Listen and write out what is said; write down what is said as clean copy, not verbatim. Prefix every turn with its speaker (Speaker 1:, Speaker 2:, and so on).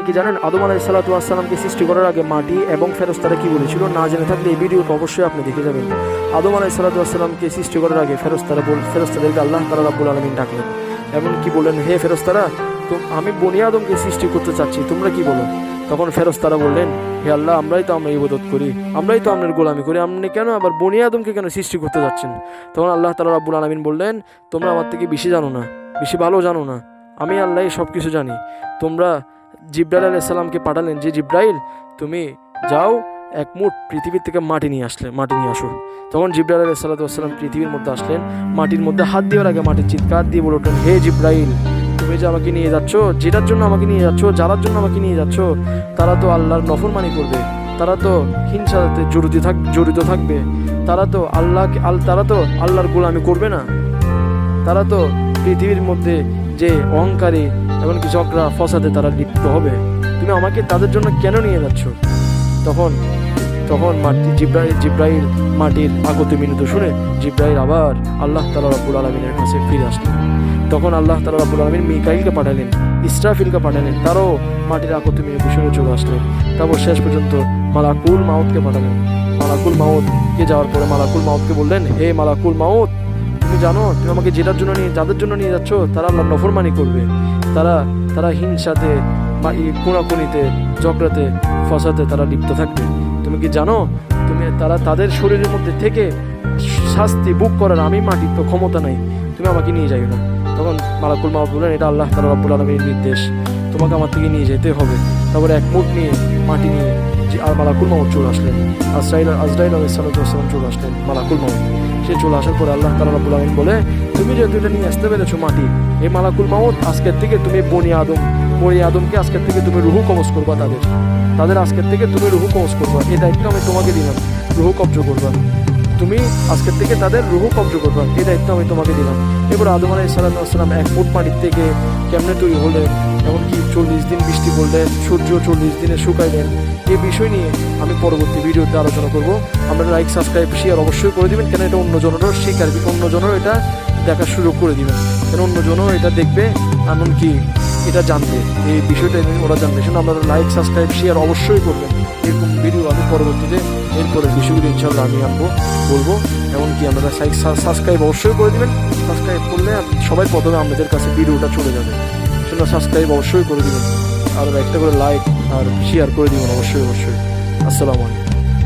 Speaker 1: কি জানেন, আদম আলাইহিস সালাতু ওয়াস সালামকে সৃষ্টি করার আগে মাটি এবং ফেরেশতারা কি বলেছিল? না জেনে থাকলে এই ভিডিওটা অবশ্যই আপনি দেখে যাবেন। আদম আলাইহিস সালাতু ওয়াস সালামকে সৃষ্টি করার আগে ফেরেশতাদেরকে আল্লাহ তাআলা রাব্বুল আলামিন ডাকলেন এবং কি বললেন, হে ফেরেশতারা, আমি বনি আদমকে সৃষ্টি করতে চাচ্ছি, তোমরা কি বলো? তখন ফেরেশতারা বললেন, হে আল্লাহ, আমরাই তো আমরা ইবাদত করি, আমরাই তো আপনার গোলামি করি, আপনি কেন আবার বনি আদমকে কেন সৃষ্টি করতে যাচ্ছেন? তখন আল্লাহ তাআলা রাব্বুল আলামিন বললেন, তোমরা আমার থেকে বেশি জানো না, বেশি ভালো জানো না, আমি আল্লাহ সব কিছু জানি। তোমরা জিব্রাইল আলাইহিস সালামকে পাঠালেন যে, জিব্রাইল তুমি যাও এক মুঠ পৃথিবীর থেকে মাটি নিয়ে আসো। তখন জিব্রাইল আলাইহিস সালাম পৃথিবীর মধ্যে আসলেন, মাটির মধ্যে হাত দেওয়ার আগে মাটির চিৎকার দিয়ে বলে উঠলেন, হে জিব্রাইল, তুমি যে আমাকে নিয়ে যাচ্ছ, যেটার জন্য আমাকে নিয়ে যাচ্ছ, যারার জন্য আমাকে নিয়ে যাচ্ছ, তারা তো আল্লাহর নফরমানি করবে, তারা তো হিংসাতে জড়িত থাকবে, তারা তো আল্লাহর গোলামি করবে না, তারা তো পৃথিবীর মধ্যে যে অহংকারী এমনকি ঝগড়া ফসাদে তারা লিপ্ত হবে। তুমি আমাকে তাদের জন্য কেন নিয়ে যাচ্ছ? তখন জিব্রাইল মাটির আগত মিনতি শুনে জিব্রাইল আবার আল্লাহ তাআলা রাব্বুল আলামিনের কাছে ফিরে আসলেন। তখন আল্লাহ তাআলা রাব্বুল আলামিন মিকাইলকে পাঠালেন, ইসরাফিলকে পাঠালেন, তারও মাটির আগত মিনতি শুনে চলে আসলেন। তারপর শেষ পর্যন্ত মালাকুল মাউতকে পাঠালেন। মালাকুল মাউতকে যাওয়ার পরে মালাকুল মাউতকে বললেন, হে মালাকুল মাউত, তুমি জানো তুমি আমাকে যাদের জন্য নিয়ে যাচ্ছ, তারা আল্লাহর নফরমানি করবে, তারা হিংসাতে বা কোনাকুনিতে ঝগড়াতে ফসাতে তারা লিপ্ত থাকবে। তুমি কি জানো তাদের শরীরের মধ্যে থেকে শাস্তি বুক করার আমি মাটির তো ক্ষমতা নাই, তুমি আমাকে নিয়ে যাই না। তখন মালাকুল মাউত বললেন, এটা আল্লাহ তাআলা রাব্বুল আলামিনের নির্দেশ, তোমাকে আমার থেকে নিয়ে যেতে হবে। তারপরে এক মুঠ নিয়ে মাটি নিয়ে আর মালাকুল মাউত চলে আসলেন। আজরাইল আলাইহিস সালাতু ওয়াস সালাম চলে আসলেন। মালাকুল মাউত সে চলে আসার পরে আল্লাহ তাআলা রাব্বুল আলামিন বলে, তুমি যেহেতু এটা নিয়ে আসতে পেরেছো মাটি, এই মালাকুল মাউত আজকের থেকে তুমি বনি আদমকে আজকের থেকে তুমি রুহু কবজ করবা, তাদের আজকের থেকে তুমি রুহু কবজ করবা, এই দায়িত্ব আমি তোমাকে দিলাম। রুহু কবজ করবা, তুমি আজকের থেকে তাদের রুহু কবজ করবা, এই দায়িত্ব আমি তোমাকে দিলাম। এবার আদম আলাইহিস সালাম এক ফুট মাটির থেকে কেমনে তৈরি হলেন, এমনকি 40 দিন বৃষ্টি পড়লেন, সূর্য 40 দিনে শুকাইলেন, এই বিষয় নিয়ে আমি পরবর্তী ভিডিওতে আলোচনা করব। আমরা লাইক সাবস্ক্রাইব শেয়ার অবশ্যই করে দিবেন, কেন এটা অন্যজনেরও এটা দেখার সুযোগ করে দিবেন, কেন অন্যজনও এটা দেখবে, এমনকি এটা জানবে, এই বিষয়টা ওরা জানবে। সেজন্য আপনারা লাইক সাবস্ক্রাইব শেয়ার অবশ্যই করবেন। এরকম ভিডিও আমি পরবর্তীতে এরপরে বিষয়গুলো ইনশাআল্লাহ আমি বলবো। এমনকি আপনারা সাবস্ক্রাইব অবশ্যই করে দিবেন। সাবস্ক্রাইব করলে সবাই প্রথমে আপনাদের কাছে ভিডিওটা চলে যাবে, সেজন্য সাবস্ক্রাইব অবশ্যই করে দিবেন, আর একটা করে লাইক আর শেয়ার করে দিবেন অবশ্যই। আসসালামু আলাইকুম।